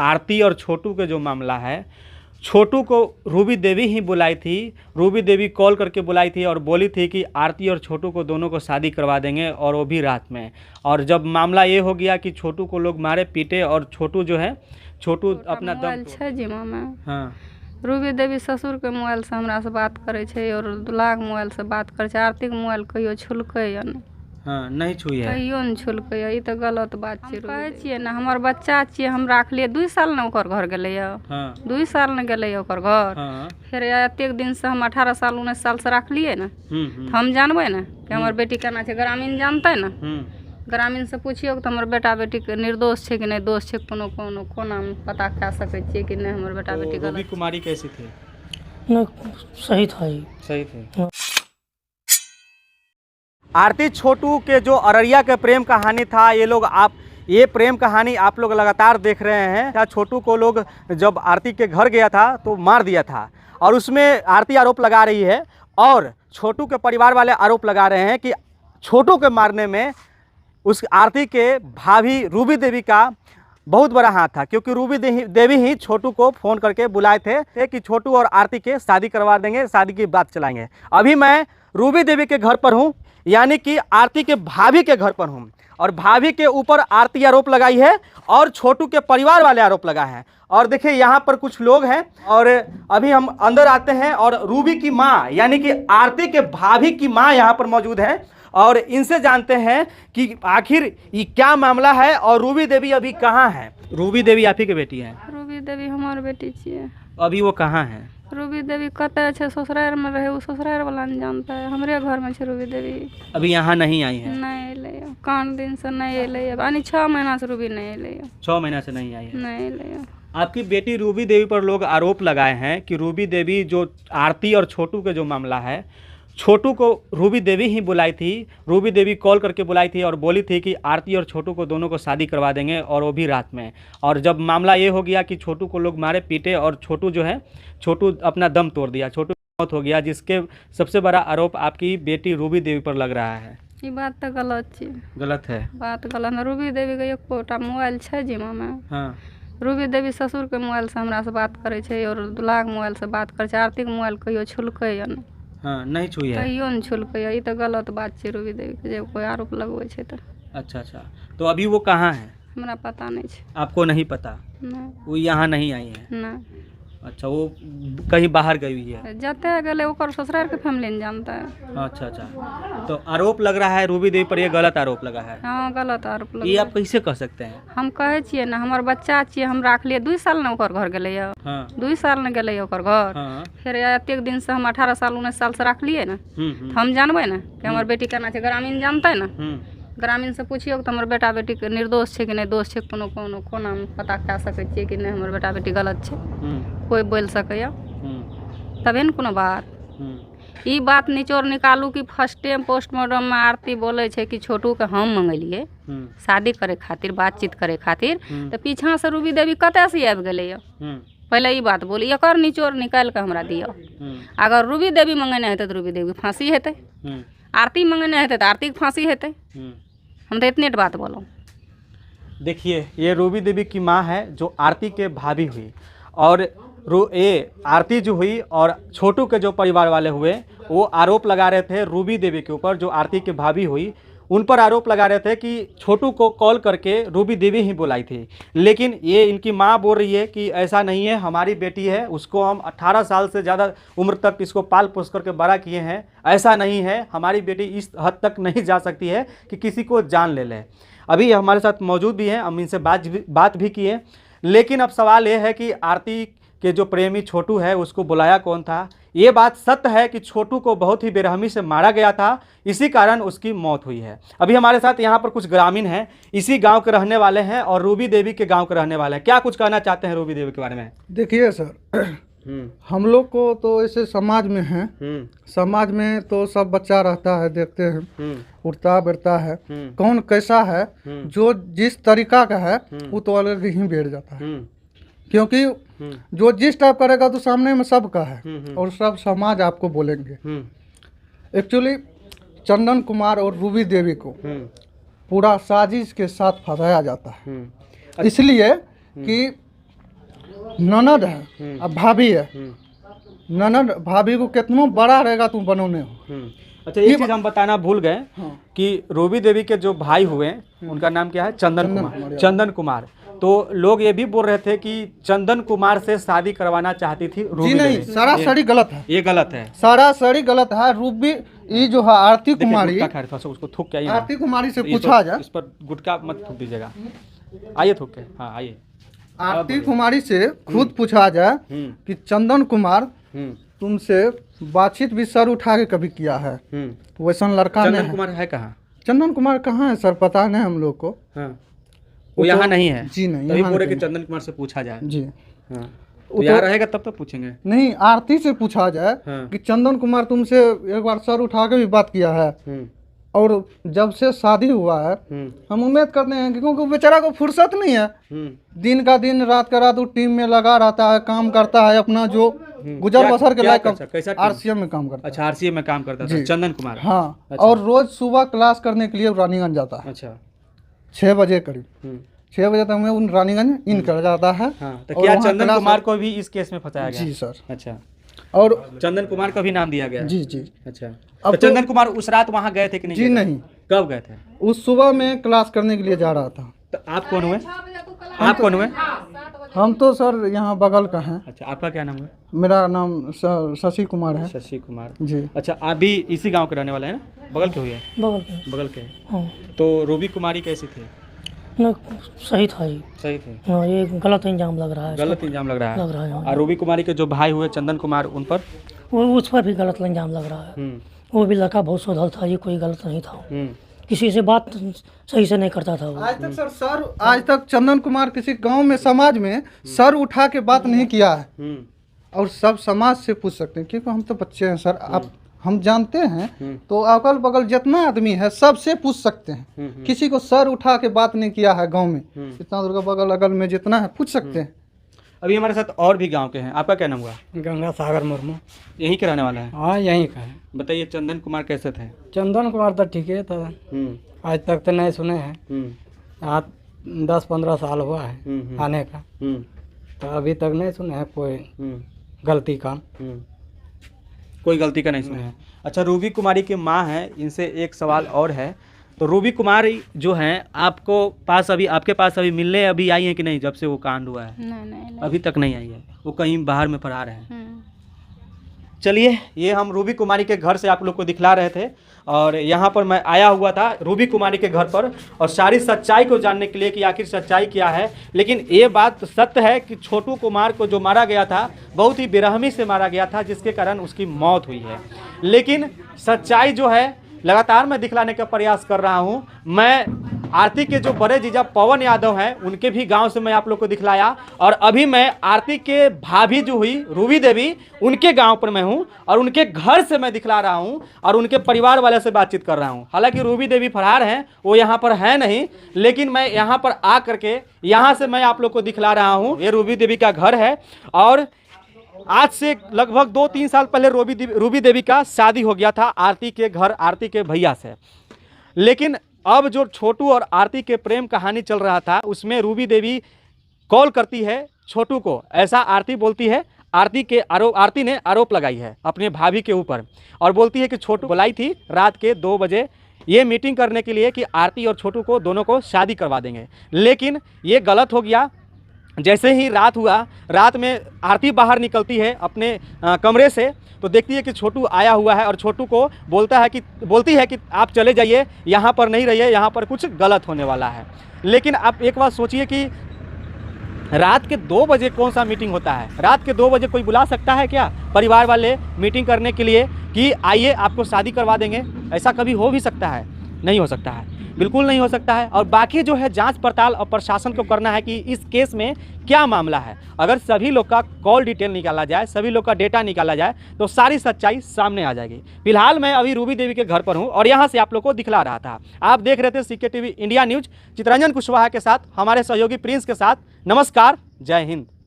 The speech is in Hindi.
आरती और छोटू के जो मामला है, छोटू को रूबी देवी ही बुलाई थी। रूबी देवी कॉल करके बुलाई थी और बोली थी कि आरती और छोटू को दोनों को शादी करवा देंगे, और वो भी रात में। और जब मामला ये हो गया कि छोटू को लोग मारे पीटे, और छोटू जो है छोटू अपना दम छै जिम्मा में। हाँ, रूबी देवी ससुर के मोबाइल से हमरा से बात करे छै और दूल्हा के मोबाइल से बात करे छै। आरती के मोबाइल कहियो छुलकै या नहीं? हाँ, नहीं छुई है, कहियो नहीं छुलकै या। ई तो गलत बात छै। कहै छियै ना, हमर बच्चा छियै, हम राखलिए 2 साल ने ओकर घर गेलै या। हाँ, 2 साल ने गेलै या ओकर घर। हाँ, फिर एतेक दिन से हम 18 साल 19 साल से राखलिए ना, तो हम जानबै ना कि हमर बेटी केना छै। ग्रामीण जानतै ना, ग्रामीण से पूछियो कि हमर बेटा बेटी के निर्दोष छै कि नहीं दोष छै, कोनो कोनो कोना पता कऽ सकै छियै कि नहीं हमर बेटा बेटी रूबी कुमारी कैसी थी? सही था ये। सही थे। आरती छोटू के जो अररिया के प्रेम कहानी था, ये प्रेम कहानी आप लोग लगातार देख रहे हैं। क्या छोटू को लोग जब आरती के घर गया था तो मार दिया था, और उसमें आरती आरोप लगा रही है, और छोटू के परिवार वाले आरोप लगा रहे हैं कि छोटू के मारने में उस आरती के भाभी रूबी देवी का बहुत बड़ा हाथ था, क्योंकि रूबी देवी ही छोटू को फ़ोन करके बुलाए थे कि छोटू और आरती के शादी करवा देंगे, शादी की बात चलाएंगे। अभी मैं रूबी देवी के घर पर हूँ, यानी कि आरती के भाभी के घर पर हूँ, और भाभी के ऊपर आरती आरोप लगाई है और छोटू के परिवार वाले आरोप लगाए हैं। और देखिए यहाँ पर कुछ लोग हैं, और अभी हम अंदर आते हैं, और रूबी की माँ यानी कि आरती के भाभी की माँ यहाँ पर मौजूद है, और इनसे जानते हैं कि आखिर ये क्या मामला है, और रूबी देवी अभी कहाँ है। रूबी देवी आप ही के बेटी है? रूबी देवी हमार बेटी छियै। अभी वो कहाँ है? रूबी देवी कतऽ छै? ससुराल में रहे, वो ससुराल वाला नहीं जानता है। हमरे घर में छै रूबी देवी। अभी यहाँ नहीं आई है? नहीं एलै, कान दिन से नहीं एलै, यानी 6 महीना से रूबी नहीं एलै। 6 महीना से नहीं आई है? नहीं एलै। आपकी बेटी रूबी देवी पर लोग आरोप लगाए हैं कि रूबी देवी जो आरती और छोटू के जो मामला है, छोटू को रूबी देवी ही बुलाई थी। रूबी देवी कॉल करके बुलाई थी और बोली थी कि आरती और छोटू को दोनों को शादी करवा देंगे, और वो भी रात में। और जब मामला ये हो गया कि छोटू को लोग मारे पीटे, और छोटू जो है छोटू अपना दम तोड़ दिया, छोटू मौत हो गया, जिसके सबसे बड़ा आरोप आपकी बेटी रूबी देवी पर लग रहा है। ये बात तो गलत छै। गलत है? बात गलत है। रूबी देवी के एक पोटा मोबाइल छै जिम्मा में। हाँ, रूबी देवी ससुर के मोबाइल से हमरा से बात करे छै और दूल्हा के मोबाइल से बात करे छै। आरती के मोबाइल कहियो छुलकै या नहीं? हाँ, नहीं छुई है, कहियो नहीं छुलकै या। ई तो गलत बात छै रूबी देवी के, जब कोई आरोप लगबै छै तो। अच्छा अच्छा, तो अभी वो कहाँ है? हमरा पता नहीं छै। आपको नहीं पता? नहीं वो यहाँ नहीं आई है? नहीं। अच्छा, वो कहीं बाहर गई हुई है? जते गेले ओकर ससुराल के फैमिली नहीं जानता है। अच्छा अच्छा, तो आरोप लग रहा है रूबी देवी पर, ये गलत आरोप लगा है। हाँ, गलत आरोप लग। ये आप कैसे कह सकते हैं? हम कहे छियै ना, हमर बच्चा छियै, हम राखलिए 2 साल ने ओकर घर गेलै या। हाँ, 2 साल ने गेलै या ओकर घर। हाँ, फिर एतेक दिन से हम 18 साल 19 साल से राखलिए ना, तो हम जानबै ना कि हमर बेटी केना छै। ग्रामीण जानतै ना, ग्रामीण से पूछियो कि हमर बेटा बेटी के निर्दोष छै कि नहीं दोष छै, कोनो कोनो कोना पता कऽ सकै छियै कि नहीं हमर बेटा बेटी गलत छै। कोई बोल सकैया तबे न कोनो बात। ई बात निचोड़ निकालू कि फर्स्ट टाइम पोस्टमार्टम में आरती बोले छै कि छोटू के हम मंगेलिए शादी करे खातिर, बातचीत करे खातिर, तो पीछा से रूबी देवी कतऽ से आबि गेलै या? पहले ई बात बोली, एकर निचोड़ निकाल के हमरा दियो। अगर रूबी देवी मंगेने हेतै तो रूबी देवी के फांसी हेतै, आरती मंगेने हेतै तो आरती के फांसी हेतै। हम तो इतने बात बोलो। देखिए, ये रूबी देवी की माँ है जो आरती के भाभी हुई, और ये आरती जो हुई और छोटू के जो परिवार वाले हुए, वो आरोप लगा रहे थे रूबी देवी के ऊपर, जो आरती के भाभी हुई उन पर आरोप लगा रहे थे कि छोटू को कॉल करके रूबी देवी ही बुलाई थी। लेकिन ये इनकी माँ बोल रही है कि ऐसा नहीं है, हमारी बेटी है, उसको हम 18 साल से ज़्यादा उम्र तक इसको पाल पोस करके बड़ा किए हैं, ऐसा नहीं है, हमारी बेटी इस हद तक नहीं जा सकती है कि किसी को जान ले लें। अभी हमारे साथ मौजूद भी हैं, हम इनसे बात भी किए। लेकिन अब सवाल ये है कि आरती के जो प्रेमी छोटू है उसको बुलाया कौन था? ये बात सत्य है कि छोटू को बहुत ही बेरहमी से मारा गया था, इसी कारण उसकी मौत हुई है। अभी हमारे साथ यहाँ पर कुछ ग्रामीण हैं, इसी गांव के रहने वाले हैं और रूबी देवी के गांव के रहने वाले हैं। क्या कुछ कहना चाहते हैं रूबी देवी के बारे में? देखिए सर, हम लोग को तो ऐसे समाज में है, समाज में तो सब बच्चा रहता है, देखते हैं, उठता बैठता है, कौन कैसा है, जो जिस तरीका का है वो तो अलग ही बैठ जाता है। क्योंकि जो जिस टाइप करेगा तो सामने में सबका है और सब समाज आपको बोलेंगे। एक्चुअली चंदन कुमार और रूबी देवी को पूरा साजिश के साथ फंसाया जाता है, इसलिए कि ननद है अब भाभी है। ननद भाभी को कितना बड़ा रहेगा तुम बनोने हो। अच्छा, एक चीज हम बताना भूल गए कि रूबी देवी के जो भाई हुए उनका नाम क्या है? चंदन कुमार। तो लोग ये भी बोल रहे थे कि चंदन कुमार से शादी करवाना चाहती थी रूबी जी नहीं, देवी। सरासरी गलत है, ये गलत है, सरासरी गलत है। रूबी ये जो है आरती कुमारी, उसको थूक के आइए, आरती कुमारी से पूछा जाए, इस पर गुटखा मत थूक दीजिएगा, आइए थूक के। हाँ आइए। आरती कुमारी से खुद पूछा जाए कि चंदन कुमार तुमसे बातचीत भी सर उठा के कभी किया है? वैसा लड़का नहीं। चंदन कुमार है कहाँ? चंदन कुमार कहाँ है सर? पता नहीं हम लोग को। हाँ, वो यहाँ नहीं है जी नहीं, तभी यहाँ बोले कि नहीं। चंदन कुमार से पूछा जाए। जी हाँ, तो यहाँ रहेगा तब तो पूछेंगे। नहीं, आरती से पूछा जाए कि चंदन कुमार तुमसे एक बार सर उठा के भी बात किया है, और जब से शादी हुआ है हम उम्मीद करते हैं कि क्योंकि बेचारा को फुर्सत नहीं है, दिन का दिन रात का रात वो टीम में लगा रहता है, काम करता है अपना जो गुजर बसर के लायक RCM में काम करता है। अच्छा, RCM में काम करता था चंदन कुमार। हाँ, अच्छा। और रोज सुबह क्लास करने के लिए रानीगंज जाता है। अच्छा, 6 बजे करीब 6 बजे तक में उन रानीगंज इन कर जाता है। हाँ, तो क्या चंदन कुमार को भी इस केस में फंसाया गया? जी सर। अच्छा, और चंदन कुमार का भी नाम दिया गया? जी जी। अच्छा, अब तो चंदन कुमार उस रात वहाँ गए थे कि नहीं? जी नहीं। कब गए थे? उस सुबह में क्लास करने के लिए जा रहा था। तो आप कौन हुए? आप कौन हुए? हम तो सर यहाँ बगल का हैं। अच्छा, आपका क्या नाम है? मेरा नाम शशि कुमार है। शशि कुमार जी। अच्छा, आप भी इसी गांव के रहने वाले हैं ना? बगल के हुए? बगल के। बगल के। हाँ, तो रूबी कुमारी कैसी थी? न सही था ये। सही थे? हाँ, ये गलत इल्जाम लग रहा है। गलत इल्जाम लग रहा है। लग रहा है, हाँ। और रूबी कुमारी के जो भाई हुए चंदन कुमार, उन पर? वो उस पर भी गलत इल्जाम लग रहा है। वो भी लड़का बहुत सोधल था, ये कोई गलत नहीं था। किसी से बात सही से नहीं करता था वो। आज तक सर आज तक चंदन कुमार किसी गांव में समाज में सर उठा के बात नहीं किया है। और सब समाज से पूछ सकते हैं क्योंकि हम तो बच्चे हैं सर, आप हम जानते हैं। तो अगल बगल जितना आदमी है सबसे पूछ सकते हैं। किसी को सर उठा के बात नहीं किया है गांव में, इतना दूर का बगल अगल में जितना है पूछ सकते हैं। अभी हमारे साथ और भी गांव के हैं। आपका क्या नाम हुआ? गंगा सागर मुर्मू। यहीं के रहने वाला है? हाँ, यहीं का है। बताइए, चंदन कुमार कैसे थे? चंदन कुमार तो ठीक है था, आज तक तो नहीं सुने हैं। यहाँ 10-15 साल हुआ है आने का, तो अभी तक नहीं सुने हैं कोई गलती का। कोई गलती का नहीं सुना है। अच्छा, रूबी कुमारी की माँ है, इनसे एक सवाल और है। तो रूबी कुमारी जो हैं आपके पास अभी मिलने अभी आई हैं कि नहीं? जब से वो कांड हुआ है नहीं। अभी तक नहीं आई है, वो कहीं बाहर में फरार है। चलिए, ये हम रूबी कुमारी के घर से आप लोग को दिखला रहे थे, और यहाँ पर मैं आया हुआ था रूबी कुमारी के घर पर, और सारी सच्चाई को जानने के लिए कि आखिर सच्चाई क्या है। लेकिन ये बात सत्य है कि छोटू कुमार को जो मारा गया था बहुत ही बेरहमी से मारा गया था, जिसके कारण उसकी मौत हुई है। लेकिन सच्चाई जो है लगातार मैं दिखलाने का प्रयास कर रहा हूँ। मैं आरती के जो बड़े जीजा पवन यादव हैं उनके भी गांव से मैं आप लोग को दिखलाया, और अभी मैं आरती के भाभी जो हुई रूबी देवी उनके गांव पर मैं हूं, और उनके घर से मैं दिखला रहा हूं, और उनके परिवार वाले से बातचीत कर रहा हूं। हालांकि रूबी देवी फरार हैं, वो यहाँ पर है नहीं, लेकिन मैं यहाँ पर आ करके यहाँ से मैं आप लोग को दिखला रहा हूँ। ये रूबी देवी का घर है, और आज से लगभग 2-3 साल पहले रूबी देवी का शादी हो गया था आरती के घर, आरती के भैया से। लेकिन अब जो छोटू और आरती के प्रेम कहानी चल रहा था, उसमें रूबी देवी कॉल करती है छोटू को, ऐसा आरती बोलती है। आरती ने आरोप लगाई है अपने भाभी के ऊपर, और बोलती है कि छोटू बुलाई थी रात के 2 बजे ये मीटिंग करने के लिए कि आरती और छोटू को दोनों को शादी करवा देंगे। लेकिन ये गलत हो गया। जैसे ही रात हुआ, रात में आरती बाहर निकलती है अपने कमरे से, तो देखती है कि छोटू आया हुआ है, और छोटू को बोलती है कि आप चले जाइए, यहाँ पर नहीं रहिए, यहाँ पर कुछ गलत होने वाला है। लेकिन आप एक बात सोचिए कि रात के 2 बजे कौन सा मीटिंग होता है? रात के 2 बजे कोई बुला सकता है क्या परिवार वाले मीटिंग करने के लिए कि आइए आपको शादी करवा देंगे? ऐसा कभी हो भी सकता है? नहीं हो सकता है, बिल्कुल नहीं हो सकता है। और बाकी जो है जांच पड़ताल और प्रशासन को करना है कि इस केस में क्या मामला है। अगर सभी लोग का कॉल डिटेल निकाला जाए, सभी लोग का डेटा निकाला जाए, तो सारी सच्चाई सामने आ जाएगी। फिलहाल मैं अभी रूबी देवी के घर पर हूं, और यहां से आप लोग को दिखला रहा था। आप देख रहे थे CK TV India news, Chitranjan Kushwaha के साथ, हमारे सहयोगी प्रिंस के साथ। नमस्कार, जय हिंद।